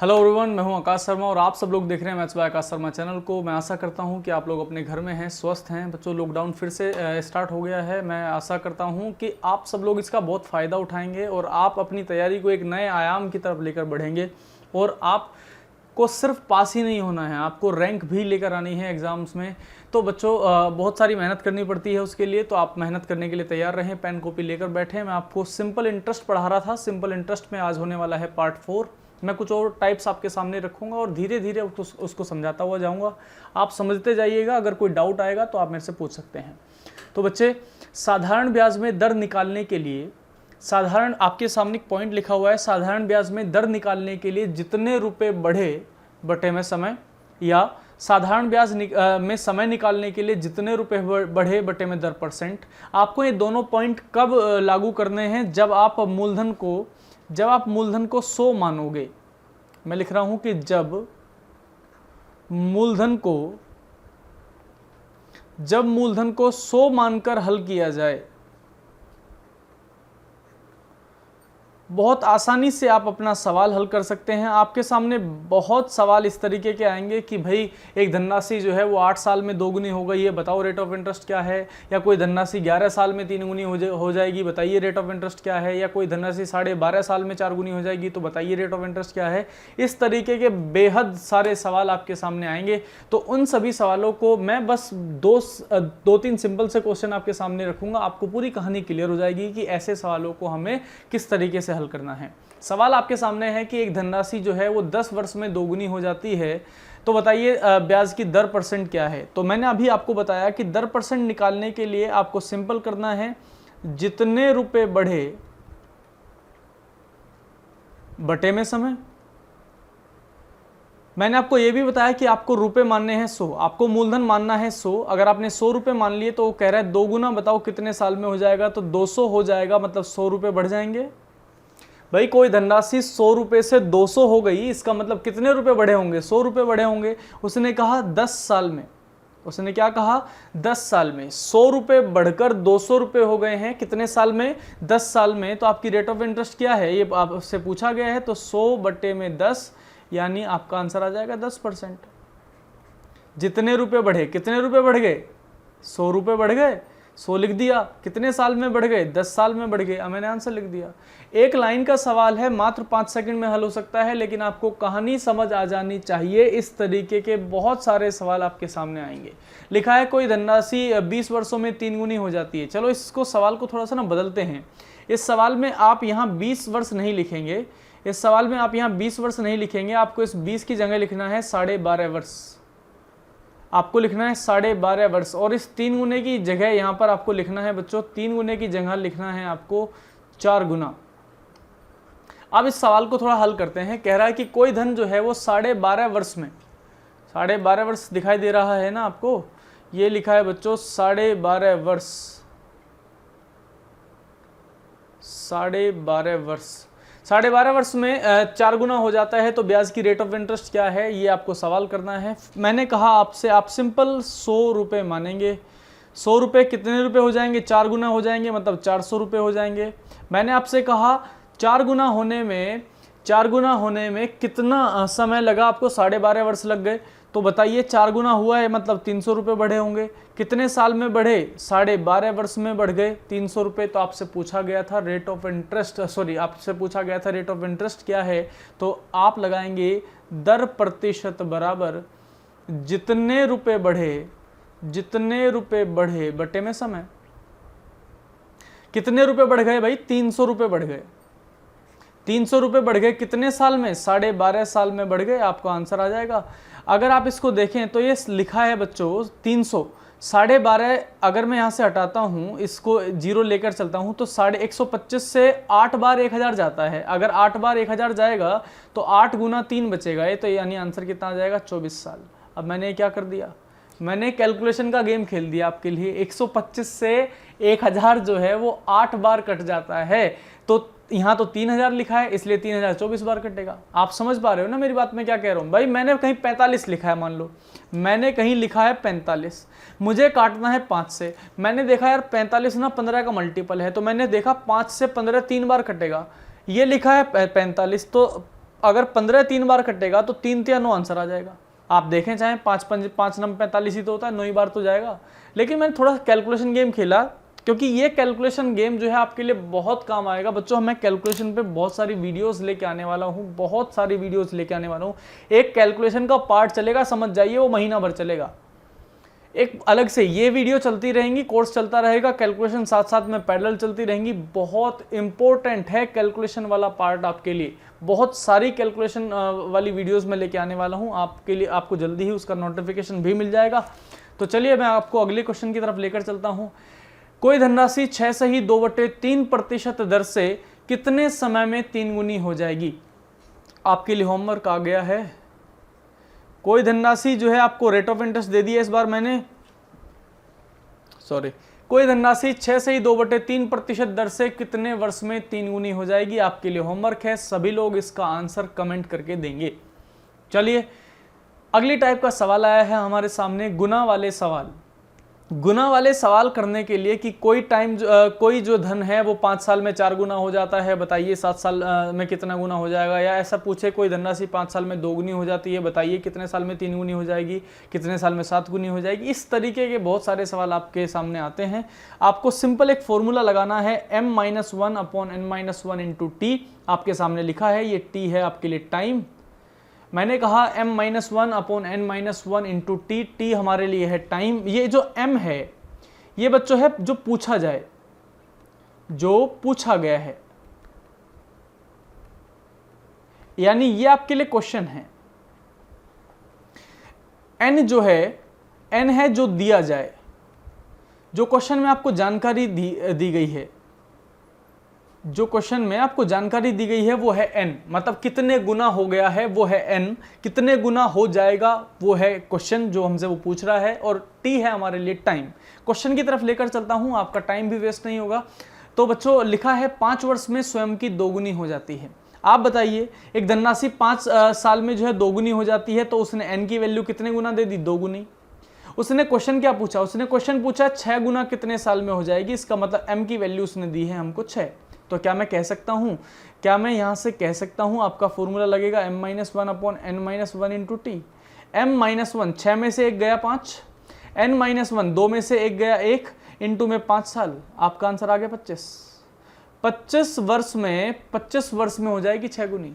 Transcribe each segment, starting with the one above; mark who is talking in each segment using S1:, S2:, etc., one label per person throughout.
S1: Hello everyone, मैं हूं आकाश शर्मा और आप सब लोग देख रहे हैं maths by Akash Sharma channel को। मैं आशा करता हूं कि आप लोग अपने घर में हैं, स्वस्थ हैं। बच्चों, लॉकडाउन फिर से स्टार्ट हो गया है। मैं आशा करता हूं कि आप सब लोग इसका बहुत फ़ायदा उठाएंगे और आप अपनी तैयारी को एक नए आयाम की तरफ लेकर बढ़ेंगे। और आप को सिर्फ पास ही नहीं होना है, आपको रैंक भी लेकर आनी है एग्ज़ाम्स में। तो बच्चों, बहुत सारी मेहनत करनी पड़ती है उसके लिए, तो आप मेहनत करने के लिए तैयार रहें, पेन कॉपी लेकर बैठें। मैं आपको सिंपल इंटरेस्ट पढ़ा रहा था। सिंपल इंटरेस्ट में आज होने वाला है पार्ट 4। मैं कुछ और टाइप्स आपके सामने रखूंगा और धीरे धीरे उसको समझाता हुआ जाऊंगा। आप समझते जाइएगा। अगर कोई डाउट आएगा तो आप मेरे से पूछ सकते हैं। तो बच्चे, साधारण ब्याज में दर निकालने के लिए, साधारण आपके सामने एक पॉइंट लिखा हुआ है, साधारण ब्याज में दर निकालने के लिए जितने रुपए बढ़े बटे में समय, या साधारण ब्याज में समय निकालने के लिए जितने रुपए बढ़े बटे में दर %। आपको ये दोनों पॉइंट कब लागू करने हैं? जब आप मूलधन को 100 मानोगे। मैं लिख रहा हूं कि जब मूलधन को 100 मानकर हल किया जाए। बहुत आसानी से आप अपना सवाल हल कर सकते हैं। आपके सामने बहुत सवाल इस तरीके के आएंगे कि भाई एक धनराशि जो है वो 8 साल में 2 गुनी हो गई है, बताओ रेट ऑफ इंटरेस्ट क्या है। या कोई धनराशि 11 साल में 3 गुनी हो जाएगी, बताइए रेट ऑफ इंटरेस्ट क्या है। या कोई धनराशि 12.5 साल में 4 गुनी हो जाएगी, तो बताइए रेट ऑफ इंटरेस्ट क्या है। इस तरीके के बेहद सारे सवाल आपके सामने आएंगे। तो उन सभी सवालों को मैं बस दो तीन सिंपल से क्वेश्चन आपके सामने रखूंगा। आपको पूरी कहानी क्लियर हो जाएगी कि ऐसे सवालों को हमें किस तरीके से हल करना है। सवाल आपके सामने है कि एक धनराशि जो है वो 10 वर्ष में 2 गुनी हो जाती है, तो बताइए ब्याज की दर % क्या है। तो मैंने अभी आपको बताया कि दर % निकालने के लिए आपको सिंपल करना है, जितने रुपए बढ़े बटे में समय। मैंने आपको यह भी बताया कि आपको रुपए मानने हैं 100, आपको मूलधन मानना है 100। अगर आपने 100 रुपए मान लिए तो वो कह रहा है 2 गुना, बताओ कितने साल में हो जाएगा। तो 200 हो जाएगा, मतलब 100 रुपए बढ़ जाएंगे। भाई कोई धनराशि 100 रुपए से 200 हो गई, इसका मतलब कितने रुपए बढ़े होंगे? 100 रुपए बढ़े होंगे। उसने कहा 10 साल में, उसने क्या कहा? 10 साल में 100 रुपए बढ़कर 200 रुपए हो गए हैं। कितने साल में? 10 साल में। तो आपकी रेट ऑफ इंटरेस्ट क्या है, ये आपसे पूछा गया है। तो 100 बटे में 10, यानी आपका आंसर आ जाएगा 10%। जितने रुपए बढ़े, कितने रुपए बढ़ गए? 100 रुपए बढ़ गए, 100 लिख दिया। कितने साल में बढ़ गए? 10 साल में बढ़ गए। अब मैंने आंसर लिख दिया। एक लाइन का सवाल है, मात्र 5 सेकंड में हल हो सकता है, लेकिन आपको कहानी समझ आ जानी चाहिए। इस तरीके के बहुत सारे सवाल आपके सामने आएंगे। लिखा है कोई धनराशि 20 वर्षों में 3 गुनी हो जाती है। चलो इसको सवाल को थोड़ा सा ना बदलते हैं। इस सवाल में आप यहाँ 20 वर्ष नहीं लिखेंगे, इस सवाल में आप यहाँ 20 वर्ष नहीं लिखेंगे। आपको इस 20 की जगह लिखना है 12.5 वर्ष। आपको लिखना है 12.5 वर्ष। और इस 3 गुने की जगह यहाँ पर आपको लिखना है बच्चों, 3 गुने की जगह लिखना है आपको 4 गुना। अब इस सवाल को थोड़ा हल करते हैं। कह रहा है कि कोई धन जो है वो 12.5 वर्ष में, 12.5 वर्ष दिखाई दे रहा है ना आपको, ये लिखा है बच्चों 12.5 वर्ष, 12.5 वर्ष। 12.5 वर्ष में 4 गुना हो जाता है, तो ब्याज की रेट ऑफ इंटरेस्ट क्या है, ये आपको सवाल करना है। मैंने कहा आपसे, आप सिंपल 100 रुपये मानेंगे। 100 रुपये कितने रुपए हो जाएंगे? 4 गुना हो जाएंगे, मतलब 400 रुपये हो जाएंगे। मैंने आपसे कहा 4 गुना होने में कितना समय लगा? आपको 12.5 वर्ष लग गए। तो बताइए 4 गुना हुआ है, मतलब 300 रुपये बढ़े होंगे। कितने साल में बढ़े? 12.5 वर्ष में बढ़ गए 300 रुपये। तो आपसे पूछा गया था रेट ऑफ इंटरेस्ट, आपसे पूछा गया था रेट ऑफ इंटरेस्ट क्या है। तो आप लगाएंगे दर % बराबर जितने रुपए बढ़े बटे में समय। कितने रुपए बढ़ गए भाई? 300 रुपये बढ़ गए। 300 रुपये बढ़ गए कितने साल में? 12.5 साल में बढ़ गए। आपका आंसर आ जाएगा। अगर आप इसको देखें तो ये लिखा है बच्चों 300, 12.5 अगर मैं यहाँ से हटाता हूँ, इसको 0 लेकर चलता हूँ, तो 125 से 8 बार 1000 जाता है। अगर 8 बार 1000 जाएगा तो 8 गुना 3 बचेगा, ये तो यानी आंसर कितना आ जाएगा? 24 साल। अब मैंने क्या कर दिया? मैंने कैलकुलेशन का गेम खेल दिया आपके लिए। 125 से 1000 जो है वो 8 बार कट जाता है। तो यहाँ तो 3000 लिखा है, इसलिए 3000 24 बार कटेगा। आप समझ पा रहे हो ना मेरी बात में क्या कह रहा हूँ? भाई मैंने कहीं 45 लिखा है, मान लो मैंने कहीं लिखा है 45, मुझे काटना है 5 से। मैंने देखा यार 45 ना 15 का मल्टीपल है, तो मैंने देखा 5 से 15 3 बार कटेगा। ये लिखा है 45, तो अगर 15 3 बार कटेगा तो 3 या 9 आंसर आ जाएगा। आप देखें चाहे 5 नंबर 45 ही तो होता है, 9 ही बार तो जाएगा। लेकिन मैंने थोड़ा कैलकुलेशन गेम खेला, क्योंकि ये कैलकुलेशन गेम जो है आपके लिए बहुत काम आएगा बच्चों। मैं कैलकुलेशन पे बहुत सारी वीडियोस लेके आने वाला हूँ, बहुत सारी वीडियोस लेके आने वाला हूँ। एक कैलकुलेशन का पार्ट चलेगा, समझ जाइए, वो महीना भर चलेगा। एक अलग से ये वीडियो चलती रहेंगी, कोर्स चलता रहेगा, कैलकुलेशन साथ साथ में पैरेलल चलती रहेंगी। बहुत इंपॉर्टेंट है कैलकुलेशन वाला पार्ट आपके लिए। बहुत सारी कैलकुलेशन वाली वीडियोस में लेके आने वाला हूँ आपके लिए, आपको जल्दी ही उसका नोटिफिकेशन भी मिल जाएगा। तो चलिए मैं आपको अगले क्वेश्चन की तरफ लेकर चलता हूँ। कोई धनराशि 6 से ही 2/3% दर से कितने समय में 3 गुनी हो जाएगी? आपके लिए होमवर्क आ गया है। कोई धनराशि जो है आपको रेट ऑफ इंटरेस्ट दे दी है इस बार मैंने, सॉरी, कोई धनराशि 6 से ही 2/3% दर से कितने वर्ष में 3 गुनी हो जाएगी? आपके लिए होमवर्क है, सभी लोग इसका आंसर कमेंट करके देंगे। चलिए अगली टाइप का सवाल आया है हमारे सामने, गुना वाले सवाल। गुना वाले सवाल करने के लिए कि कोई जो धन है वो 5 साल में 4 गुना हो जाता है, बताइए 7 साल में कितना गुना हो जाएगा। या ऐसा पूछे कोई धनराशि 5 साल में 2 गुनी हो जाती है, बताइए कितने साल में 3 गुनी हो जाएगी, कितने साल में 7 गुनी हो जाएगी। इस तरीके के बहुत सारे सवाल आपके सामने आते हैं। आपको सिंपल एक फॉर्मूला लगाना है, m-1/n-1 इंटू t। आपके सामने लिखा है, ये t है आपके लिए टाइम। मैंने कहा m-1/n-1 इंटू टी, टी हमारे लिए है टाइम। ये जो m है ये बच्चों है जो पूछा जाए, जो पूछा गया है, यानी ये आपके लिए क्वेश्चन है। n जो है, n है जो दिया जाए, जो क्वेश्चन में आपको जानकारी दी गई है, जो क्वेश्चन में आपको जानकारी दी गई है वो है n, मतलब कितने गुना हो गया है वो है n, कितने गुना हो जाएगा वो है क्वेश्चन जो हमसे वो पूछ रहा है, और t है हमारे लिए टाइम। क्वेश्चन की तरफ लेकर चलता हूं, आपका टाइम भी वेस्ट नहीं होगा। तो बच्चों लिखा है 5 वर्ष में स्वयं की 2 गुनी हो जाती है। आप बताइए एक धनराशि 5 साल में जो है 2 गुनी हो जाती है, तो उसने n की वैल्यू कितने गुना दे दी? 2 गुनी। उसने क्वेश्चन क्या पूछा? उसने क्वेश्चन पूछा 6 गुना कितने साल में हो जाएगी, इसका मतलब m की वैल्यू उसने दी है हमको 6। तो क्या मैं कह सकता हूं, क्या मैं यहां से कह सकता हूं, आपका फॉर्मूला लगेगा m-1/n-1 इंटू टी। m-1 6 में से 1 गया 5, n-1 2 में से 1 गया 1, इंटू में 5 साल, आपका आंसर आ गया 25। 25 वर्ष में हो जाएगी 6 गुनी।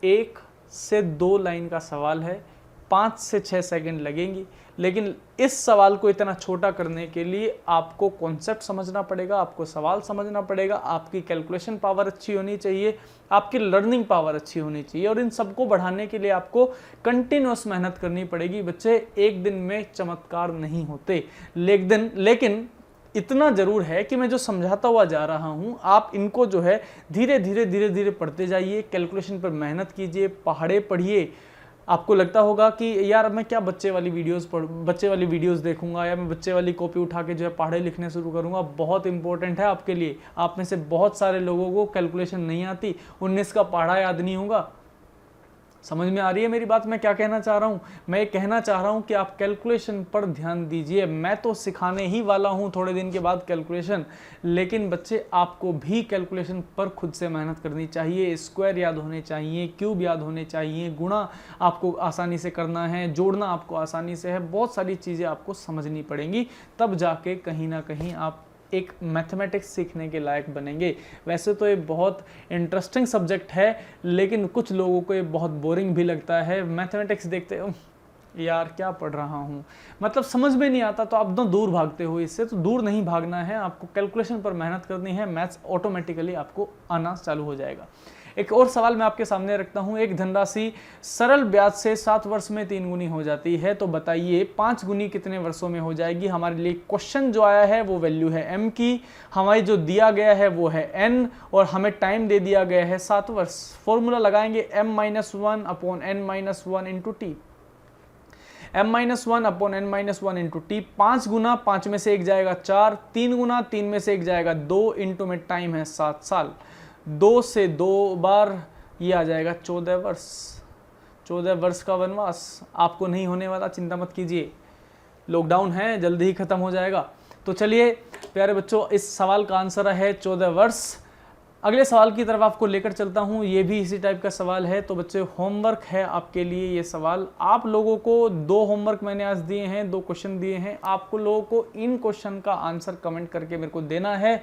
S1: 1 से 2 लाइन का सवाल है, 5 से 6 सेकंड लगेंगी। लेकिन इस सवाल को इतना छोटा करने के लिए आपको कॉन्सेप्ट समझना पड़ेगा, आपको सवाल समझना पड़ेगा, आपकी कैलकुलेशन पावर अच्छी होनी चाहिए, आपकी लर्निंग पावर अच्छी होनी चाहिए, और इन सबको बढ़ाने के लिए आपको कंटिन्यूअस मेहनत करनी पड़ेगी। बच्चे एक दिन में चमत्कार नहीं होते, लेकिन इतना जरूर है कि मैं जो समझाता हुआ जा रहा हूं, आप इनको जो है धीरे धीरे पढ़ते जाइए, कैलकुलेशन पर मेहनत कीजिए, पहाड़े पढ़िए। आपको लगता होगा कि यार मैं क्या बच्चे वाली वीडियोस देखूंगा, या मैं बच्चे वाली कॉपी उठा के जो है पहाड़े लिखने शुरू करूंगा। बहुत इंपॉर्टेंट है आपके लिए। आप में से बहुत सारे लोगों को कैलकुलेशन नहीं आती, 19 का पहाड़ा याद नहीं होगा। समझ में आ रही है मेरी बात? मैं क्या कहना चाह रहा हूँ? मैं कहना चाह रहा हूँ कि आप कैलकुलेशन पर ध्यान दीजिए। मैं तो सिखाने ही वाला हूँ थोड़े दिन के बाद कैलकुलेशन, लेकिन बच्चे आपको भी कैलकुलेशन पर खुद से मेहनत करनी चाहिए। स्क्वायर याद होने चाहिए, क्यूब याद होने चाहिए, गुणा आपको आसानी से करना है, जोड़ना आपको आसानी से है, बहुत सारी चीज़ें आपको समझनी पड़ेंगी, तब जाके कहीं ना कहीं आप एक मैथमेटिक्स सीखने के लायक बनेंगे। वैसे तो ये बहुत इंटरेस्टिंग सब्जेक्ट है, लेकिन कुछ लोगों को ये बहुत बोरिंग भी लगता है। मैथमेटिक्स देखते यार क्या पढ़ रहा हूँ, मतलब समझ में नहीं आता, तो आप तो दूर भागते हो। इससे तो दूर नहीं भागना है, आपको कैलकुलेशन पर मेहनत करनी है, मैथ्स ऑटोमेटिकली आपको आना चालू हो जाएगा। एक और सवाल मैं आपके सामने रखता हूं, एक धनराशि सरल ब्याज से 7 वर्ष में 3 गुनी हो जाती है, तो बताइए 5 गुनी कितने वर्षों में हो जाएगी। हमारे लिए क्वेश्चन जो आया है वो वैल्यू है m की, हमारी जो दिया गया है वो है n, और हमें टाइम दे दिया गया है 7 वर्ष। फॉर्मूला लगाएंगे m-1/n-1 into T. m-1/n-1 into T, 5 गुना 5 में से 1 जाएगा 4, 3 गुना 3 में से 1 जाएगा 2, इंटू में टाइम है 7 साल, 2 से 2 बार ये आ जाएगा 14 वर्ष। 14 वर्ष का वनवास आपको नहीं होने वाला, चिंता मत कीजिए, लॉकडाउन है जल्दी ही खत्म हो जाएगा। तो चलिए प्यारे बच्चों, इस सवाल का आंसर है 14 वर्ष। अगले सवाल की तरफ आपको लेकर चलता हूँ, ये भी इसी टाइप का सवाल है। तो बच्चे होमवर्क है आपके लिए ये सवाल। आप लोगों को 2 होमवर्क मैंने आज दिए हैं, 2 क्वेश्चन दिए हैं। आपको लोगों को इन क्वेश्चन का आंसर कमेंट करके मेरे को देना है,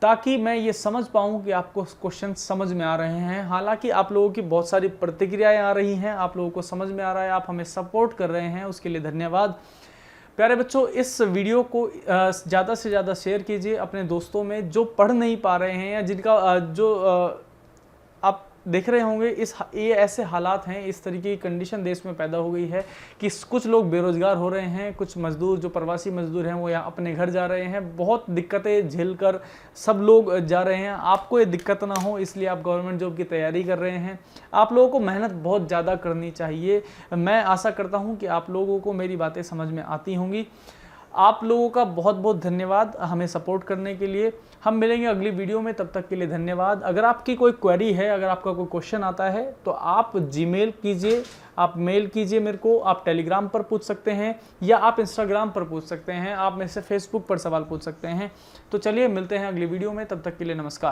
S1: ताकि मैं ये समझ पाऊँ कि आपको क्वेश्चन समझ में आ रहे हैं। हालांकि आप लोगों की बहुत सारी प्रतिक्रियाएं आ रही हैं, आप लोगों को समझ में आ रहा है, आप हमें सपोर्ट कर रहे हैं, उसके लिए धन्यवाद। प्यारे बच्चों, इस वीडियो को ज़्यादा से ज़्यादा शेयर कीजिए अपने दोस्तों में जो पढ़ नहीं पा रहे हैं, या जिनका आप देख रहे होंगे ये ऐसे हालात हैं, इस तरीके की कंडीशन देश में पैदा हो गई है कि कुछ लोग बेरोजगार हो रहे हैं, कुछ मजदूर जो प्रवासी मजदूर हैं वो यहाँ अपने घर जा रहे हैं। बहुत दिक्कतें झेल कर सब लोग जा रहे हैं। आपको ये दिक्कत ना हो इसलिए आप गवर्नमेंट जॉब की तैयारी कर रहे हैं। आप लोगों को मेहनत बहुत ज़्यादा करनी चाहिए। मैं आशा करता हूँ कि आप लोगों को मेरी बातें समझ में आती होंगी। आप लोगों का बहुत बहुत धन्यवाद हमें सपोर्ट करने के लिए। हम मिलेंगे अगली वीडियो में, तब तक के लिए धन्यवाद। अगर आपकी कोई क्वेरी है, अगर आपका कोई क्वेश्चन आता है तो आप जीमेल कीजिए, आप मेल कीजिए मेरे को, आप टेलीग्राम पर पूछ सकते हैं या आप इंस्टाग्राम पर पूछ सकते हैं, आप मेरे से फेसबुक पर सवाल पूछ सकते हैं। तो चलिए मिलते हैं अगली वीडियो में, तब तक के लिए नमस्कार।